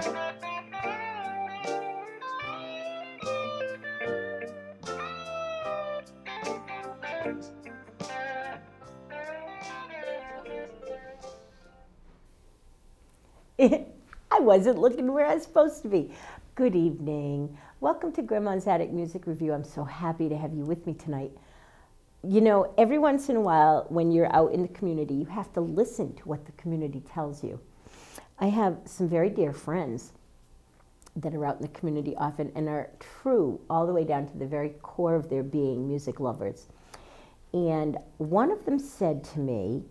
I wasn't looking where I was supposed to be. Good evening. Welcome to Grandma's Attic Music Review. I'm so happy to have you with me tonight. You know, every once in a while when you're out in the community, you have to listen to what the community tells you. I have some very dear friends that are out in the community often and are true all the way down to the very core of their being music lovers. And one of them said to me,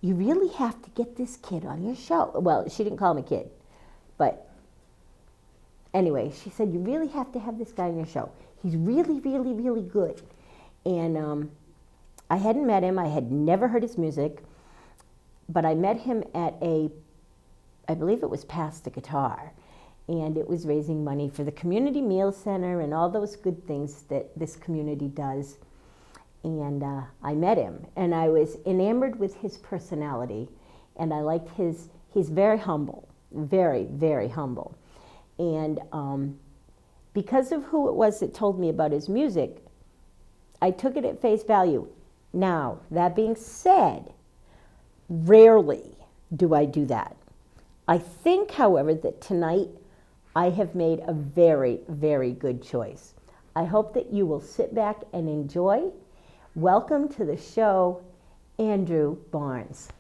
"You really have to get this kid on your show." Well, she didn't call him a kid, but anyway, she said, "You really have to have this guy on your show. He's really, really, really good." And I hadn't met him. I had never heard his music, but I met him at I believe it was Pass the Guitar, and it was raising money for the Community Meal Center and all those good things that this community does. And I met him, and I was enamored with his personality, and I liked he's very humble, very, very humble. And because of who it was that told me about his music, I took it at face value. Now, that being said, rarely do I do that. I think, however, that tonight I have made a very, very good choice. I hope that you will sit back and enjoy. Welcome to the show, Andrew Barnes.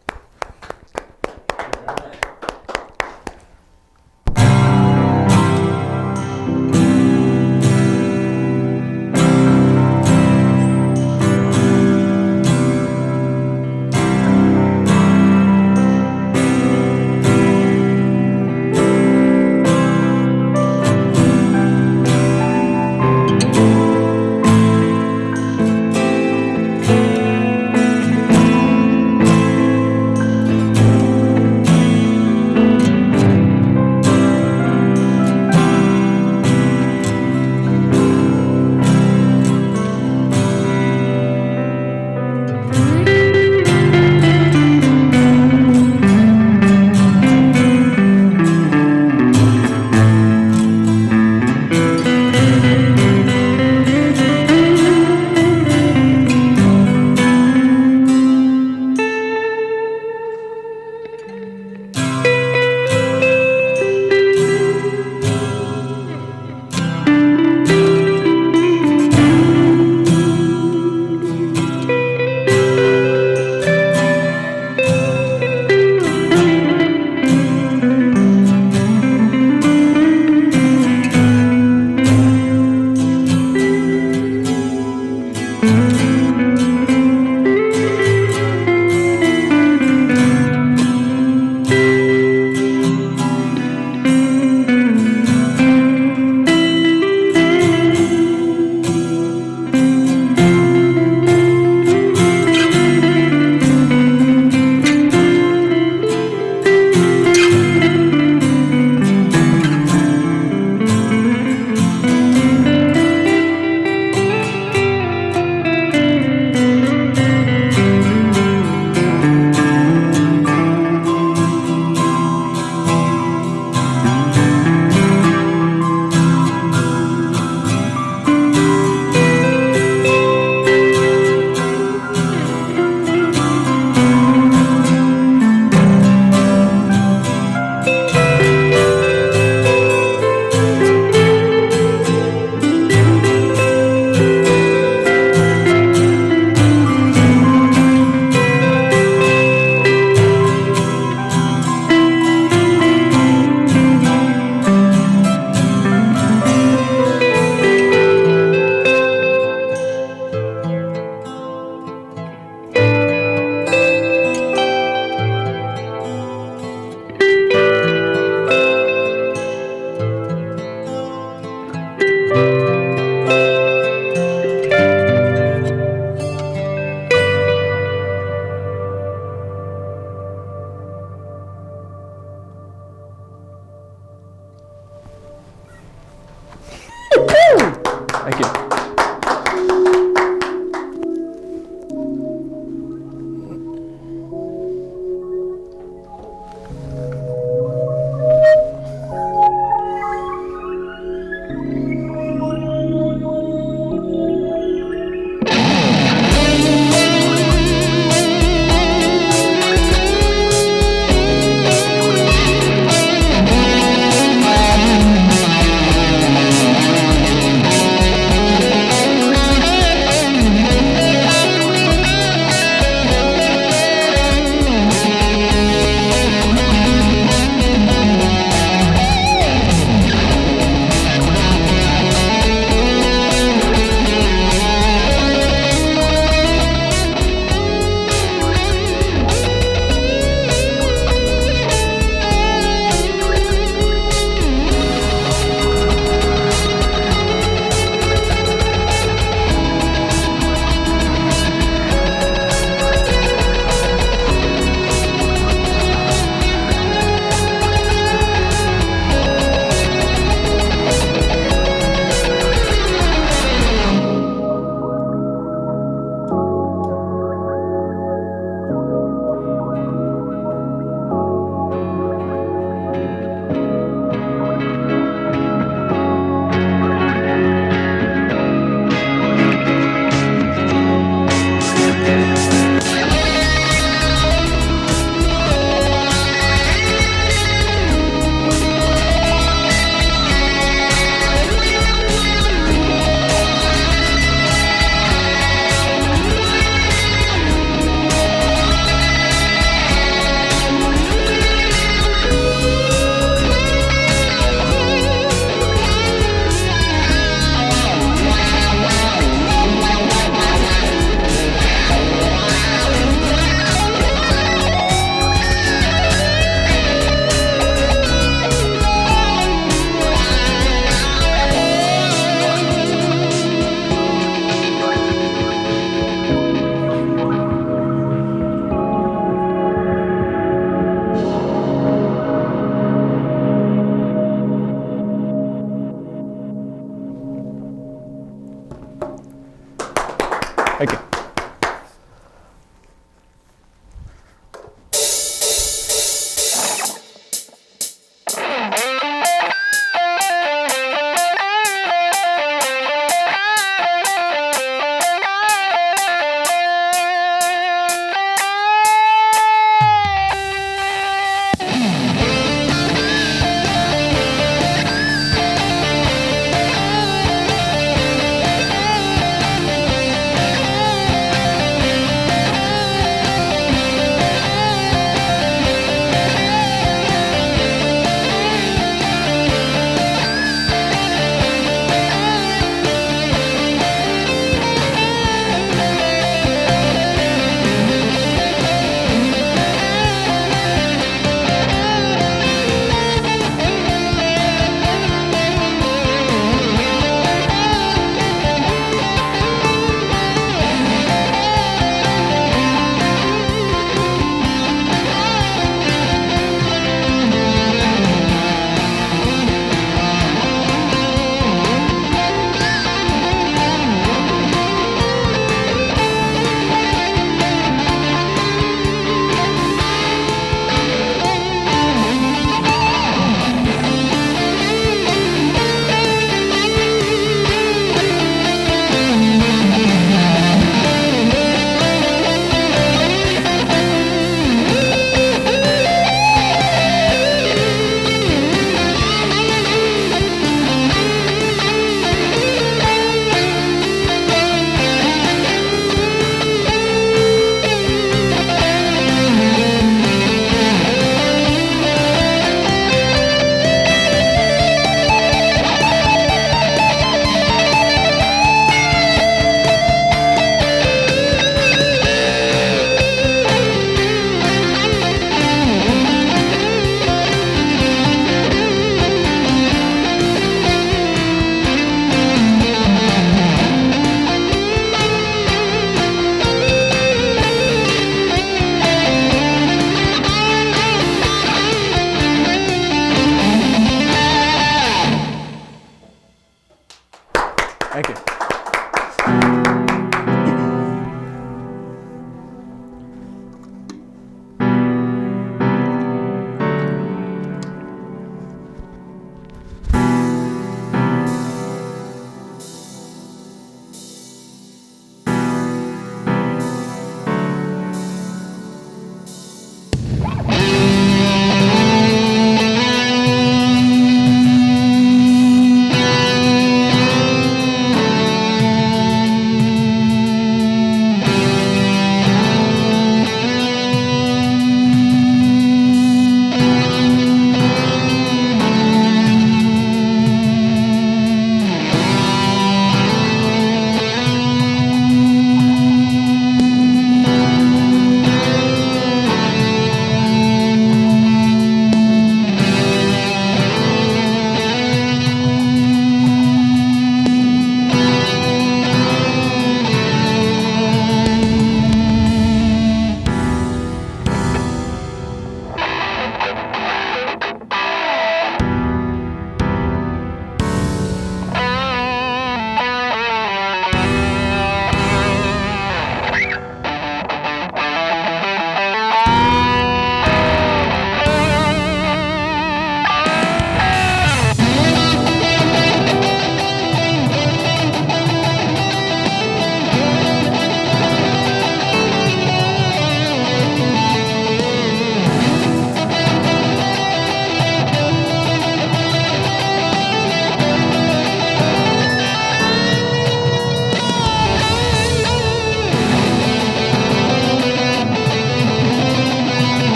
Thank you.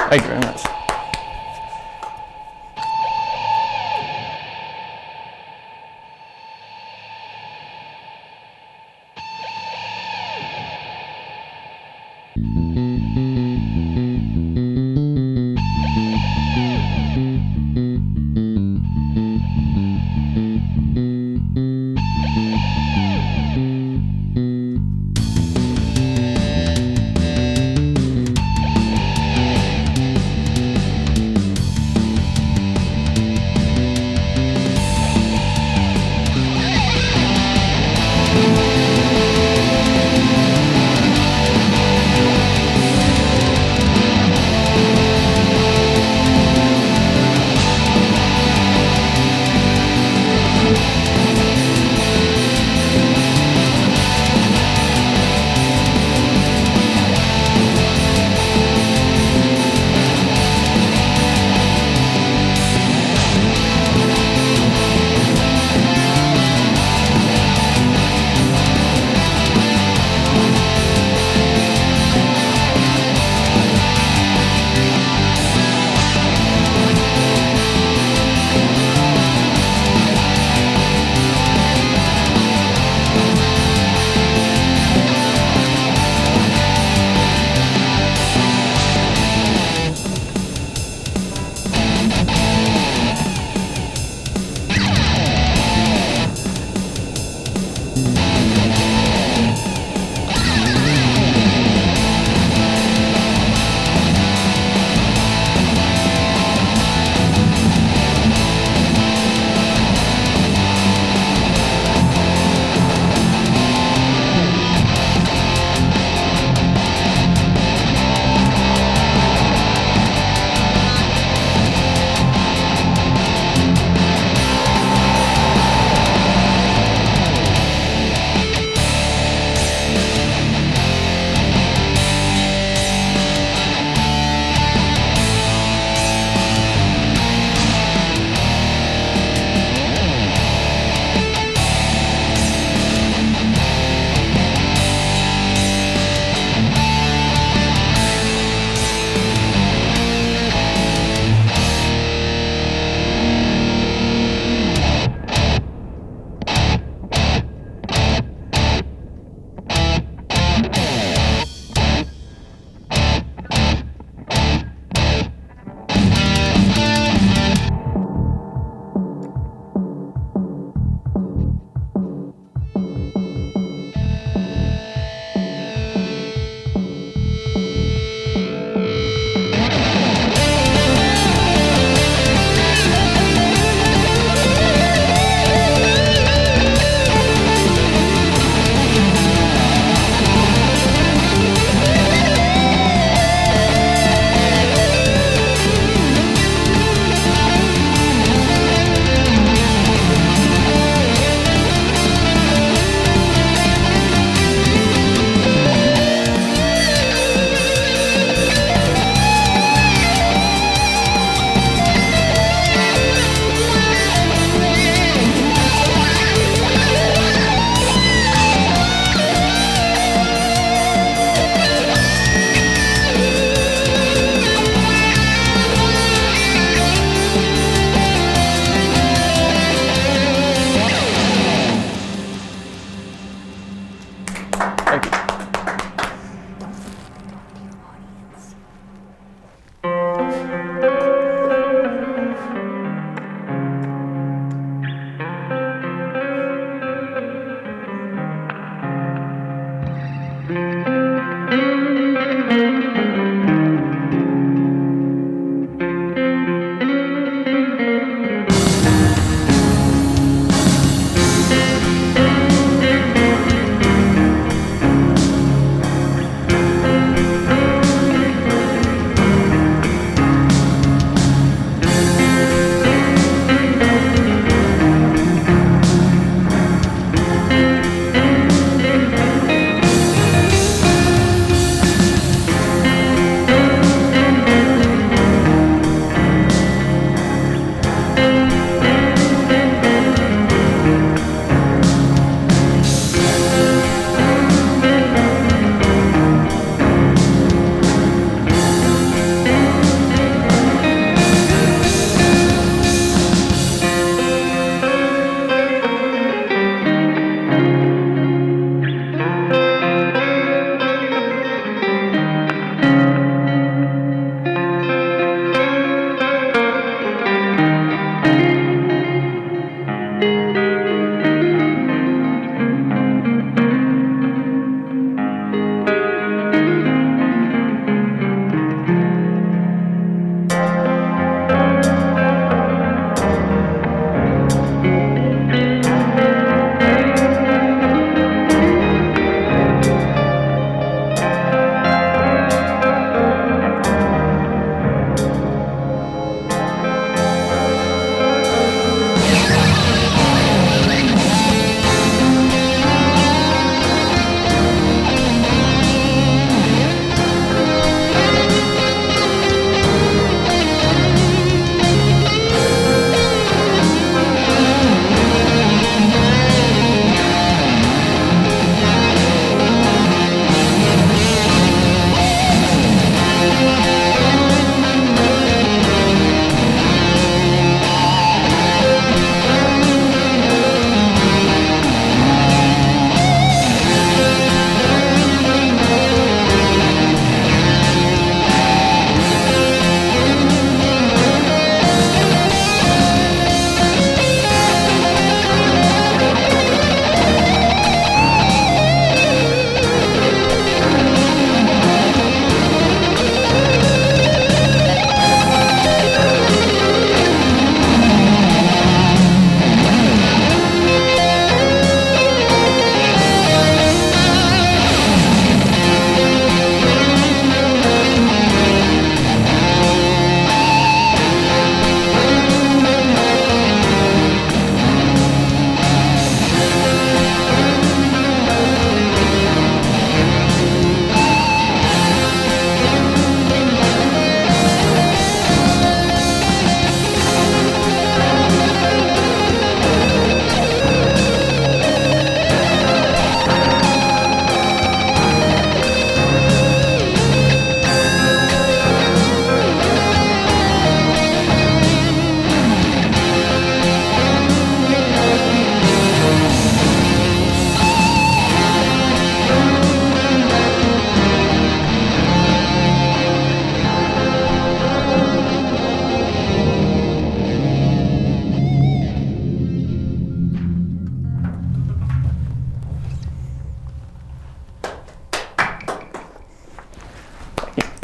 Thank you very much.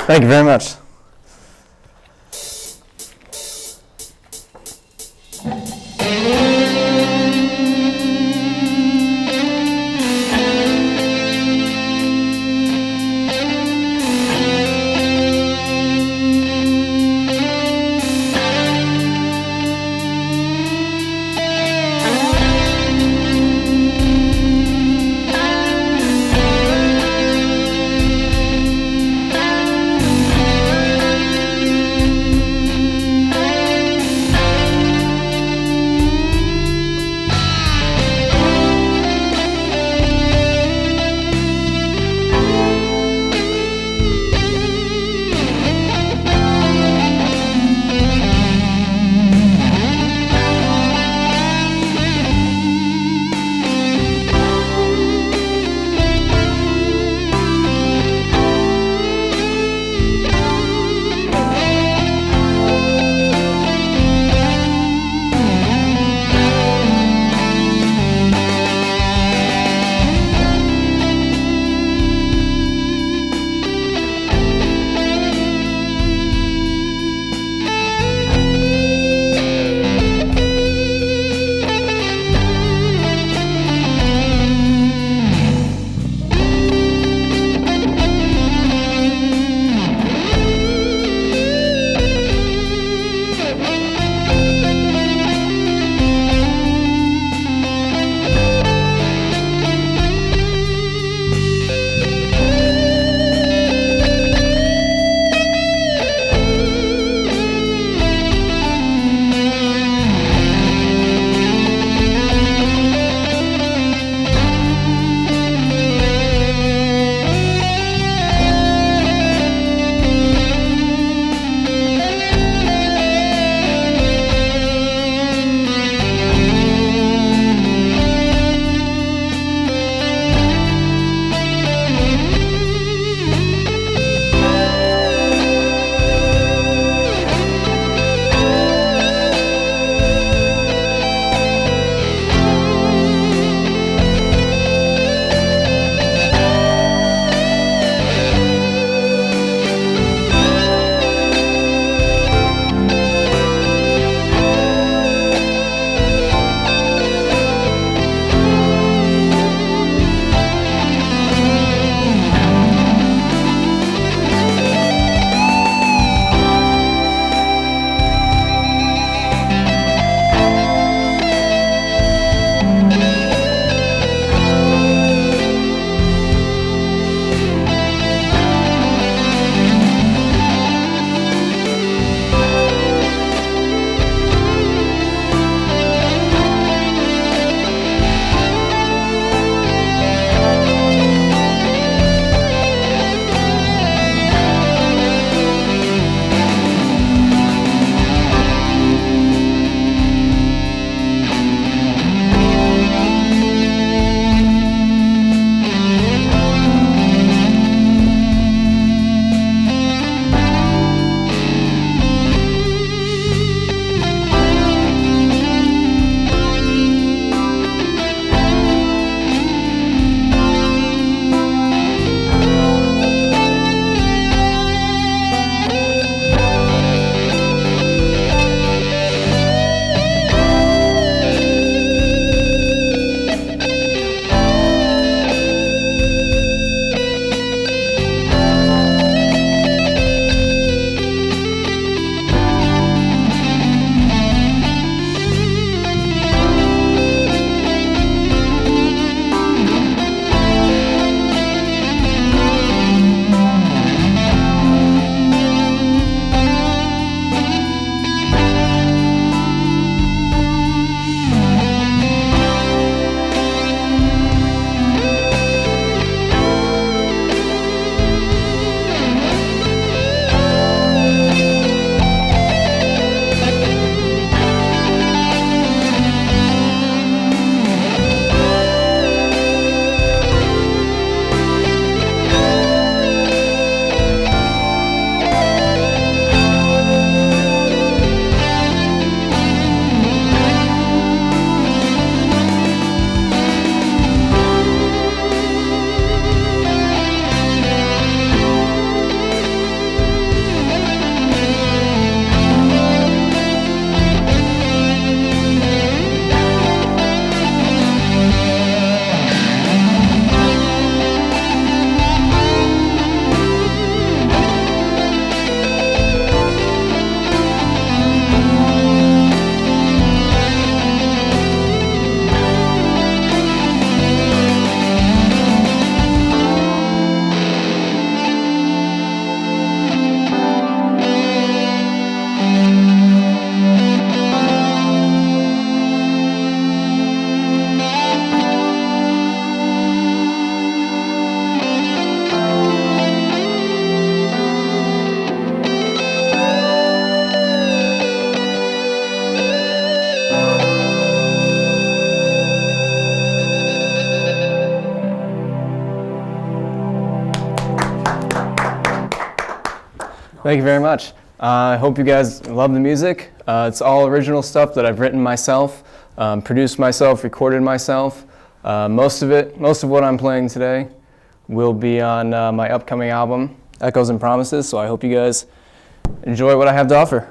Thank you very much. Thank you very much. I hope you guys love the music. It's all original stuff that I've written myself, produced myself, recorded myself. Most of what I'm playing today will be on my upcoming album, Echoes and Promises, so I hope you guys enjoy what I have to offer.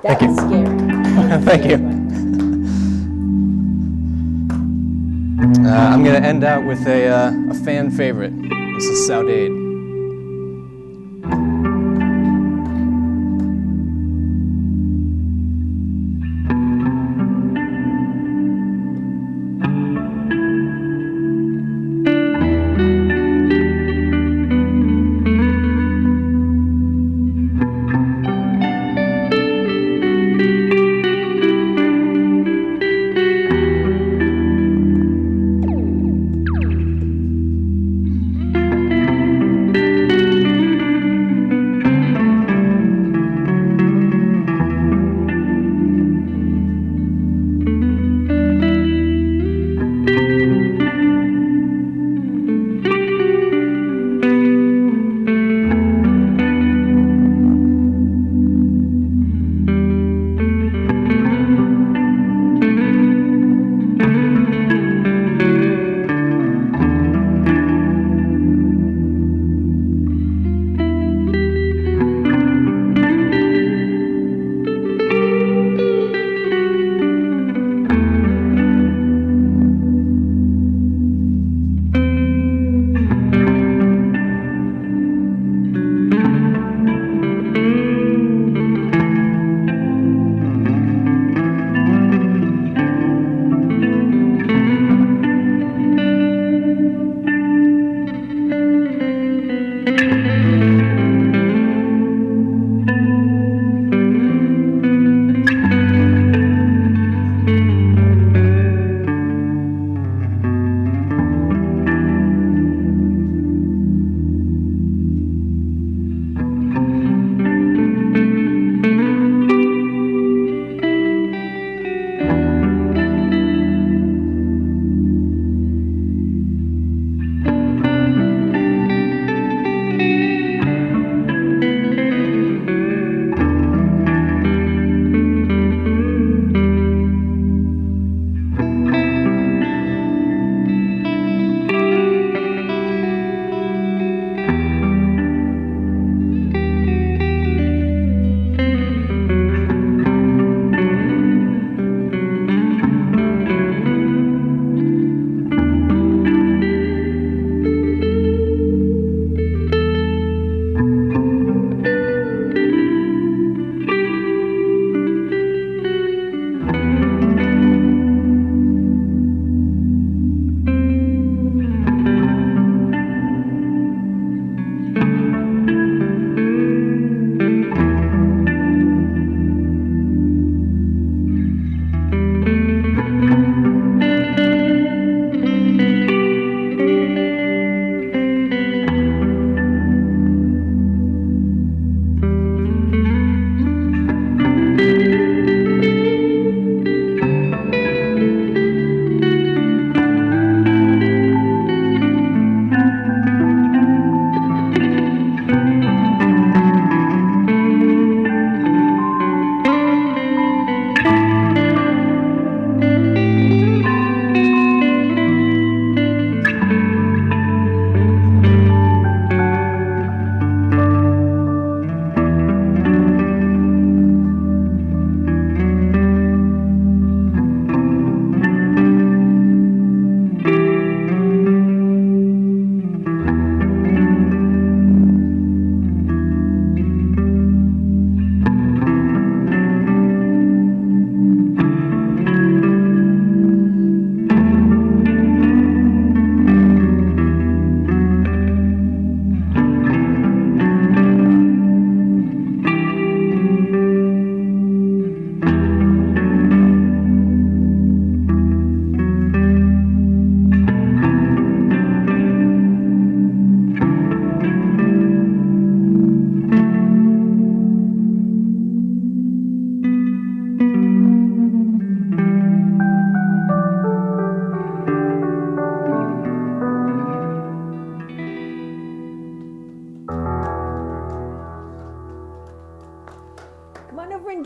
That was scary. Thank you. I'm going to end out with a fan favorite. This is Saudade.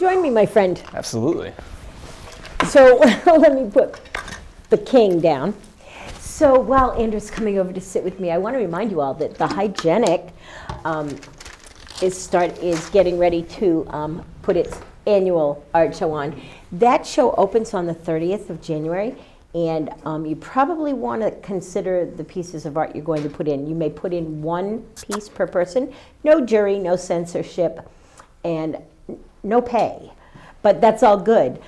join me, my friend? Absolutely. So let me put the king down. So while Andrew's coming over to sit with me, I want to remind you all that the Hygienic is getting ready to put its annual art show on. That show opens on the 30th of January, and you probably want to consider the pieces of art you're going to put in. You may put in one piece per person, no jury, no censorship, and no pay, but that's all good.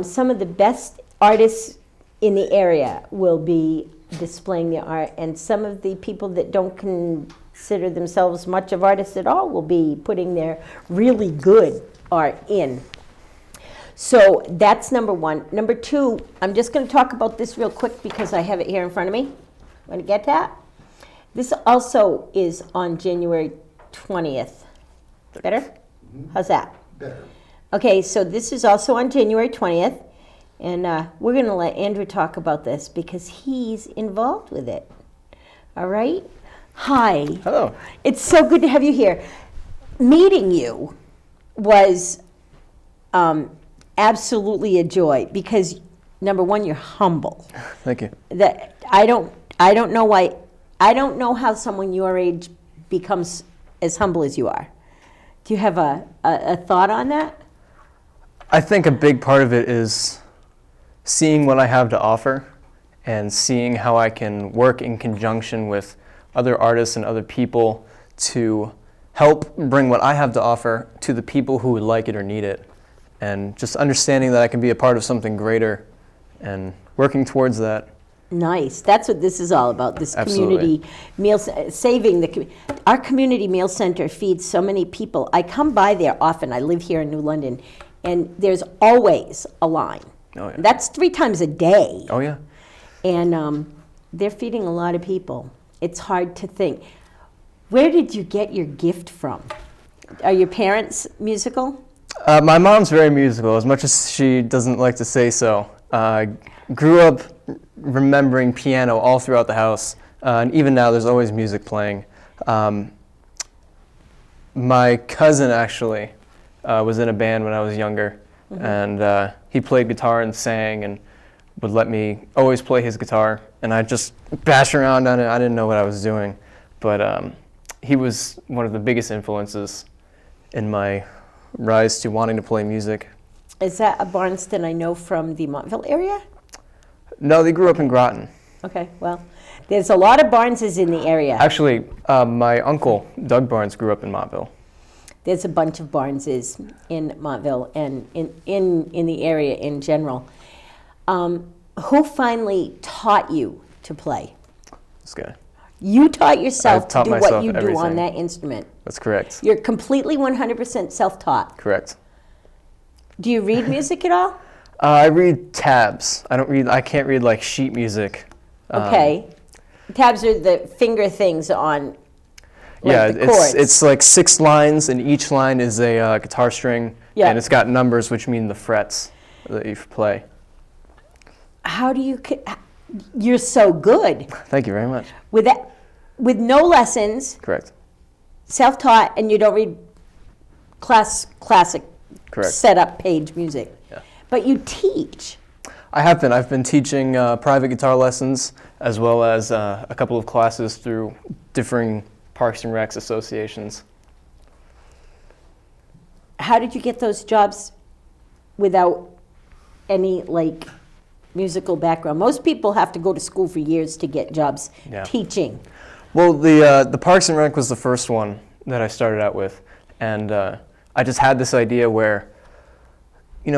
Some of the best artists in the area will be displaying the art, and some of the people that don't consider themselves much of artists at all will be putting their really good art in. So that's number one. Number two, I'm just going to talk about this real quick because I have it here in front of me. Want to get that? This also is on January 20th. Better? How's that? Better. Okay, so this is also on January 20th, and we're going to let Andrew talk about this because he's involved with it. All right? Hi. Hello. It's so good to have you here. Meeting you was absolutely a joy because, number one, you're humble. Thank you. That I don't know how someone your age becomes as humble as you are. Do you have a thought on that? I think a big part of it is seeing what I have to offer and seeing how I can work in conjunction with other artists and other people to help bring what I have to offer to the people who would like it or need it. And just understanding that I can be a part of something greater and working towards that. Nice. That's what this is all about, this Absolutely. community meal, saving our community meal center feeds so many people. I come by there often. I live here in New London, and there's always a line. Oh, yeah. That's 3 times a day. Oh, yeah. And they're feeding a lot of people. It's hard to think. Where did you get your gift from? Are your parents musical? My mom's very musical, as much as she doesn't like to say so. Grew up remembering piano all throughout the house, and even now there's always music playing. My cousin actually was in a band when I was younger, and he played guitar and sang and would let me always play his guitar, and I'd just bash around on it. I didn't know what I was doing, but he was one of the biggest influences in my rise to wanting to play music. Is that a Barnston I know from the Montville area? No, they grew up in Groton. Okay, well, there's a lot of Barneses in the area. Actually, my uncle, Doug Barnes, grew up in Montville. There's a bunch of Barneses in Montville and in the area in general. Who finally taught you to play? This guy. You taught yourself to taught do what myself you do everything. on that instrument. That's correct. You're completely 100% self-taught. Correct. Do you read music at all? I read tabs. I can't read like sheet music. Okay. Tabs are the finger things on Yeah, the chords. it's like 6 lines, and each line is a guitar string, Yeah. and it's got numbers, which mean the frets that you play. How do you... You're so good. Thank you very much. With no lessons, Correct. self-taught, and you don't read classic Correct. setup page music. Yeah. But you teach. I have been. I've been teaching private guitar lessons as well as a couple of classes through differing Parks and Recs associations. How did you get those jobs without any musical background? Most people have to go to school for years to get jobs teaching. Well, the Parks and Rec was the first one that I started out with, and I just had this idea where,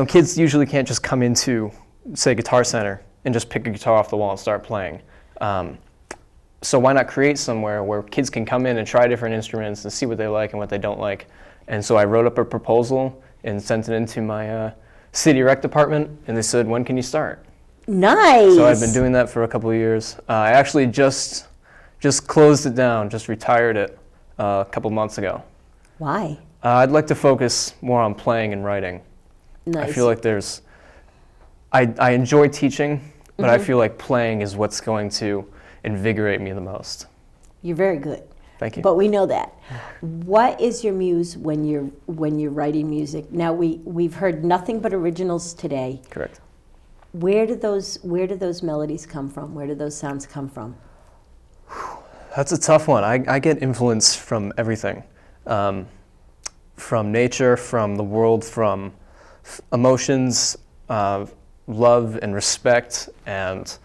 kids usually can't just come into, say, Guitar Center and just pick a guitar off the wall and start playing. So why not create somewhere where kids can come in and try different instruments and see what they like and what they don't like? And so I wrote up a proposal and sent it into my city rec department, and they said, "When can you start?" Nice. So I've been doing that for a couple of years. I actually just closed it down, just retired it a couple months ago. Why? I'd like to focus more on playing and writing. Nice. I feel like I enjoy teaching, but I feel like playing is what's going to invigorate me the most. You're very good. Thank you. But we know that. What is your muse when you're writing music? Now we've heard nothing but originals today. Correct. Where do those melodies come from? Where do those sounds come from? That's a tough one. I get influence from everything, from nature, from the world, from emotions, love and respect, and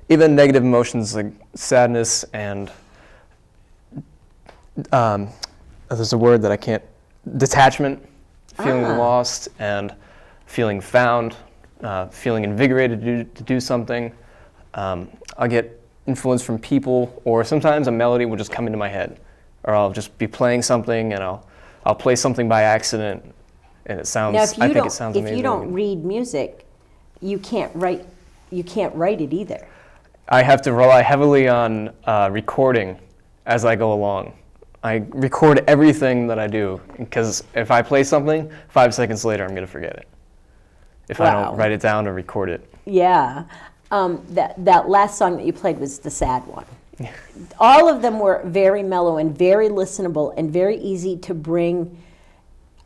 even negative emotions like sadness and there's a word that I can't, detachment, feeling lost and feeling found, feeling invigorated to do something. I'll get influence from people, or sometimes a melody will just come into my head, or I'll just be playing something and I'll play something by accident and it sounds, I think it sounds amazing. If you don't read music, you can't write it either. I have to rely heavily on recording as I go along. I record everything that I do, because if I play something, 5 seconds later I'm going to forget it if I don't write it down or record it. Yeah. That last song that you played was the sad one. All of them were very mellow and very listenable and very easy to bring.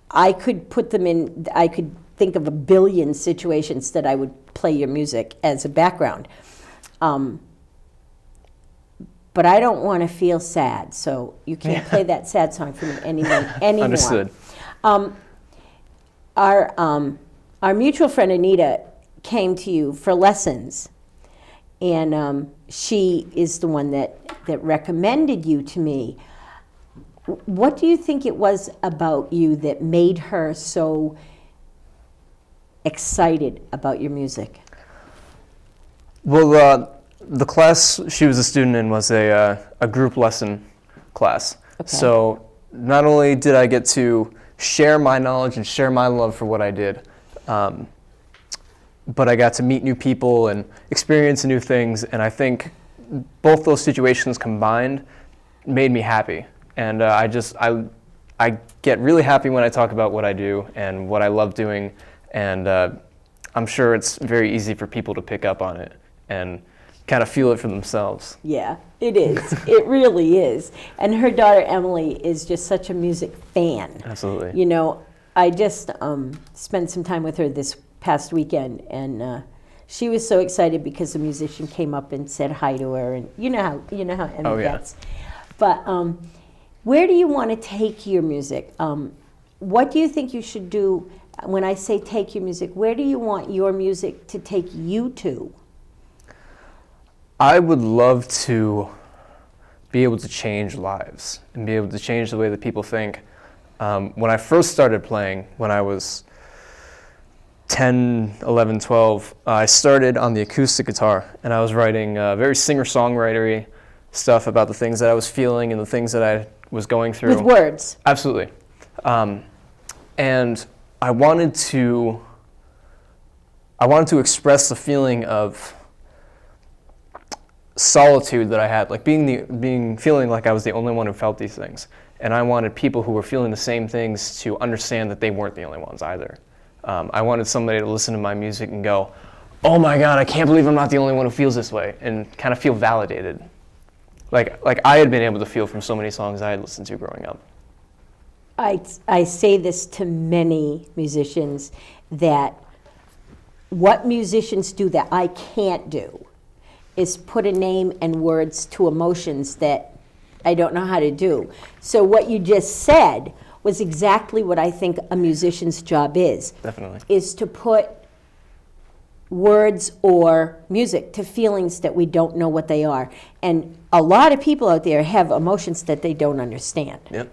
I could put them in, I could think of a billion situations that I would play your music as a background. But I don't want to feel sad, so you can't play that sad song for me anymore. Understood. Our mutual friend Anita came to you for lessons, and she is the one that recommended you to me. What do you think it was about you that made her so excited about your music? Well, the class she was a student in was a group lesson class. Okay. So not only did I get to share my knowledge and share my love for what I did, but I got to meet new people and experience new things, and I think both those situations combined made me happy. And I get really happy when I talk about what I do and what I love doing, and I'm sure it's very easy for people to pick up on it and kind of feel it for themselves. Yeah, it is. It really is. And her daughter Emily is just such a music fan. Absolutely. You know, I just spent some time with her this past weekend, and she was so excited because a musician came up and said hi to her, and you know how Emily gets. But where do you want to take your music? What do you think you should do? When I say take your music, where do you want your music to take you to? I would love to be able to change lives and be able to change the way that people think. When I first started playing, when I was 10, 11, 12, I started on the acoustic guitar, and I was writing very singer-songwritery stuff about the things that I was feeling and the things that I was going through. With words. Absolutely. And I wanted to express the feeling of solitude that I had, like feeling like I was the only one who felt these things. And I wanted people who were feeling the same things to understand that they weren't the only ones either. I wanted somebody to listen to my music and go, oh my God, I can't believe I'm not the only one who feels this way, and kind of feel validated. Like I had been able to feel from so many songs I had listened to growing up. I say this to many musicians, that what musicians do that I can't do is put a name and words to emotions that I don't know how to do. So what you just said was exactly what I think a musician's job is. Definitely. Is to put words or music to feelings that we don't know what they are. And a lot of people out there have emotions that they don't understand. Yep.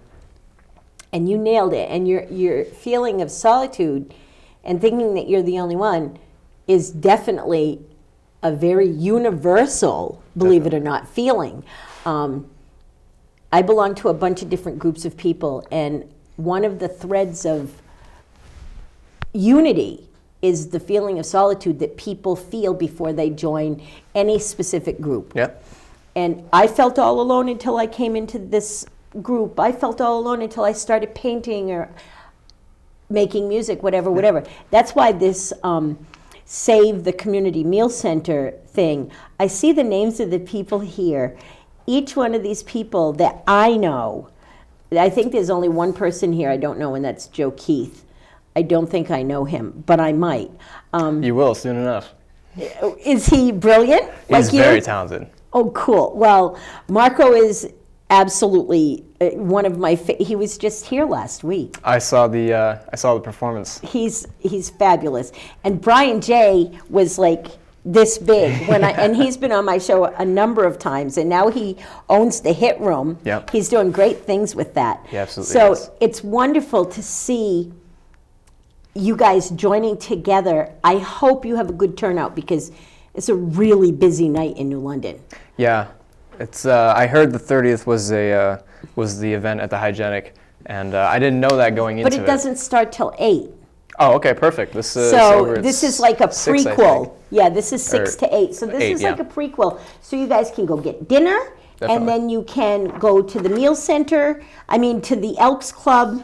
And you nailed it. And your feeling of solitude and thinking that you're the only one is definitely a very universal, believe it or not, feeling. I belong to a bunch of different groups of people, and one of the threads of unity is the feeling of solitude that people feel before they join any specific group. Yep. And I felt all alone until I came into this group. I felt all alone until I started painting or making music, whatever. That's why this Save the Community Meal Center thing, I see the names of the people here, each one of these people that I know, I think there's only one person here I don't know, and that's Joe Keith. I don't think I know him, but I might. You will soon enough. Is he brilliant? He's very talented. Oh, cool. Well, Marco is absolutely one of my. He was just here last week. I saw the performance. He's fabulous. And Brian J was like this big and he's been on my show a number of times, and now he owns the Hit Room. Yep. He's doing great things with that. He absolutely so is. It's wonderful to see you guys joining together. I hope you have a good turnout because it's a really busy night in New London. Yeah, it's. I heard the 30th was the event at the Hygienic, and I didn't know that going into it. But it doesn't start till 8. Oh, okay, perfect. This is this is like a 6, prequel. Yeah, this is 6 to 8. So this 8, is like a prequel. So you guys can go get dinner, Definitely. and then you can go to the meal center. To the Elks Club.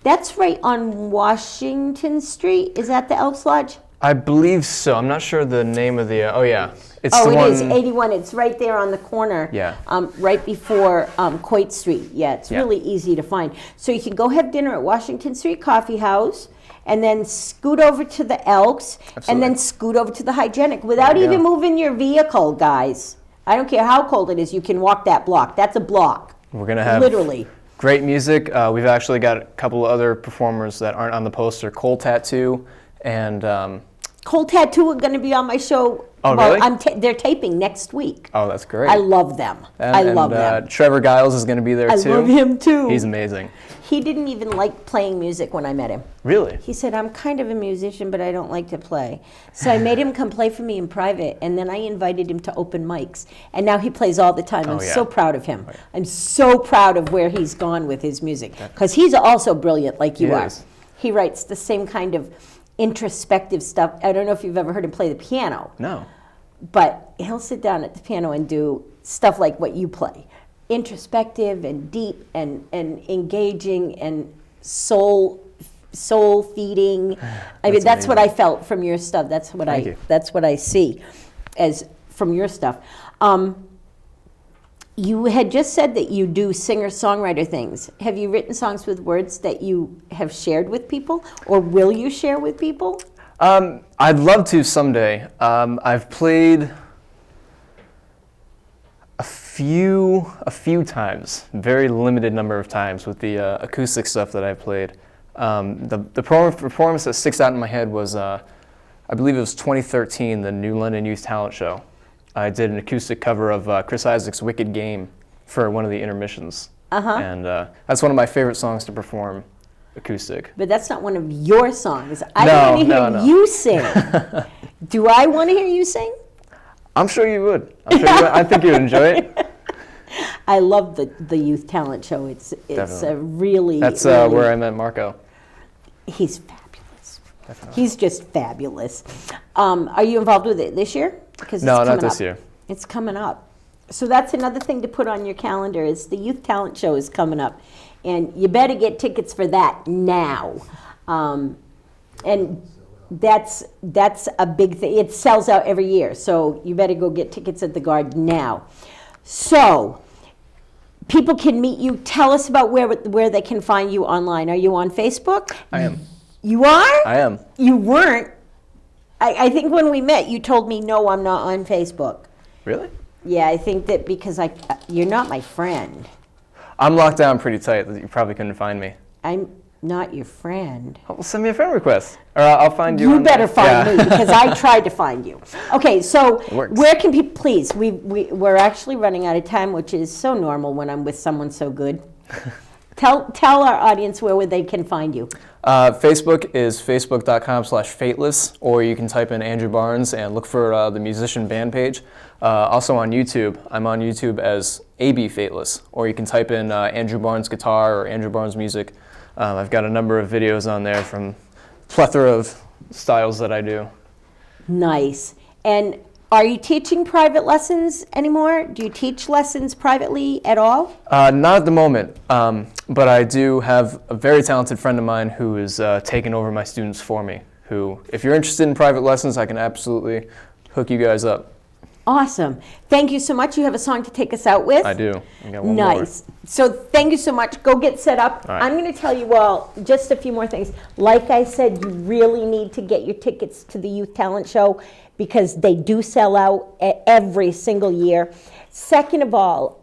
That's right on Washington Street. Is that the Elks Lodge? I believe so. I'm not sure the name of the. Oh yeah, it's Oh, the it one. is 81. It's right there on the corner. Yeah. Right before Coit Street. Yeah, it's Yeah. really easy to find. So you can go have dinner at Washington Street Coffee House, and then scoot over to the Elks, and then scoot over to the Hygienic without even moving your vehicle, guys. I don't care how cold it is. You can walk that block. That's a block. We're gonna have literally great music. We've actually got a couple of other performers that aren't on the poster. Cold Tattoo and. Cold Tattoo are going to be on my show. Oh, well, really? They're taping next week. Oh, that's great. I love them. I love them. Trevor Giles is going to be there too. I love him too. He's amazing. He didn't even like playing music when I met him. Really? He said, I'm kind of a musician, but I don't like to play. So I made him come play for me in private, and then I invited him to open mics. And now he plays all the time. I'm so proud of him. I'm so proud of where he's gone with his music. Because he's also brilliant like you are. He writes the same kind of introspective stuff. I don't know if you've ever heard him play the piano. No. But he'll sit down at the piano and do stuff like what you play. Introspective and deep and engaging and soul feeding. That's what I felt from your stuff. That's what I see as from your stuff. You had just said that you do singer-songwriter things. Have you written songs with words that you have shared with people, or will you share with people? I'd love to someday. I've played a few times, very limited number of times with the acoustic stuff that I've played. The performance that sticks out in my head was, I believe it was 2013, the New London Youth Talent Show. I did an acoustic cover of Chris Isaak's Wicked Game for one of the intermissions. And that's one of my favorite songs to perform acoustic. But that's not one of your songs. I want to hear you sing. Do I want to hear you sing? I'm sure you would. I think you would enjoy it. I love the Youth Talent Show. It's a really... That's really, where I met Marco. He's fabulous. Definitely. He's just fabulous. Are you involved with it this year? No, not this year. It's coming up. So that's another thing to put on your calendar is the Youth Talent Show is coming up. And you better get tickets for that now. And that's a big thing. It sells out every year. So you better go get tickets at the Garden now. So people can meet you. Tell us about where they can find you online. Are you on Facebook? I am. You are? I am. You weren't. I think when we met, you told me, no, I'm not on Facebook. Really? Yeah, I think that because you're not my friend. I'm locked down pretty tight that you probably couldn't find me. I'm not your friend. Well, send me a friend request, or I'll find you. You better find me because I tried to find you. Okay, so where can people, please, we're actually running out of time, which is so normal when I'm with someone so good. Tell our audience where they can find you. Facebook is facebook.com/fateless, or you can type in Andrew Barnes and look for the musician band page. Also on YouTube, I'm on YouTube as AB Fateless, or you can type in Andrew Barnes Guitar or Andrew Barnes Music. I've got a number of videos on there from a plethora of styles that I do. Nice. And are you teaching private lessons anymore? Do you teach lessons privately at all? Not at the moment, but I do have a very talented friend of mine who is taking over my students for me, who, if you're interested in private lessons, I can absolutely hook you guys up. Awesome. Thank you so much. You have a song to take us out with? I do. I got one Nice. So thank you so much. Go get set up. All right. I'm going to tell you all just a few more things. Like I said, you really need to get your tickets to the Youth Talent Show because they do sell out every single year. Second of all,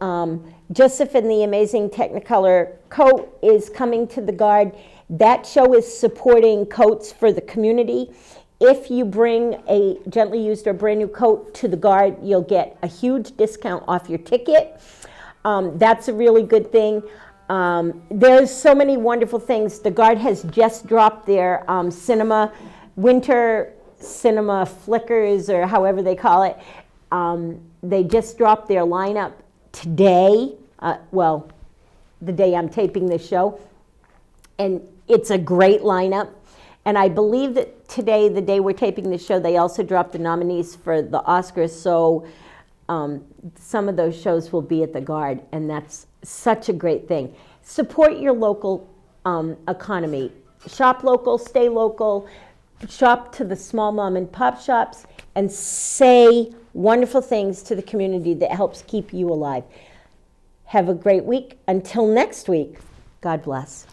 Joseph and the Amazing Technicolor coat is coming to the Guard. That show is supporting coats for the community. If you bring a gently used or brand new coat to the Guard, you'll get a huge discount off your ticket. That's a really good thing. There's so many wonderful things. The Guard has just dropped their winter cinema flickers, or however they call it. They just dropped their lineup today, well, the day I'm taping this show. And it's a great lineup. And I believe that today, the day we're taping this show, they also dropped the nominees for the Oscars. So some of those shows will be at the Guard, and that's such a great thing. Support your local economy. Shop local, stay local, shop to the small mom and pop shops, and say wonderful things to the community that helps keep you alive. Have a great week. Until next week, God bless.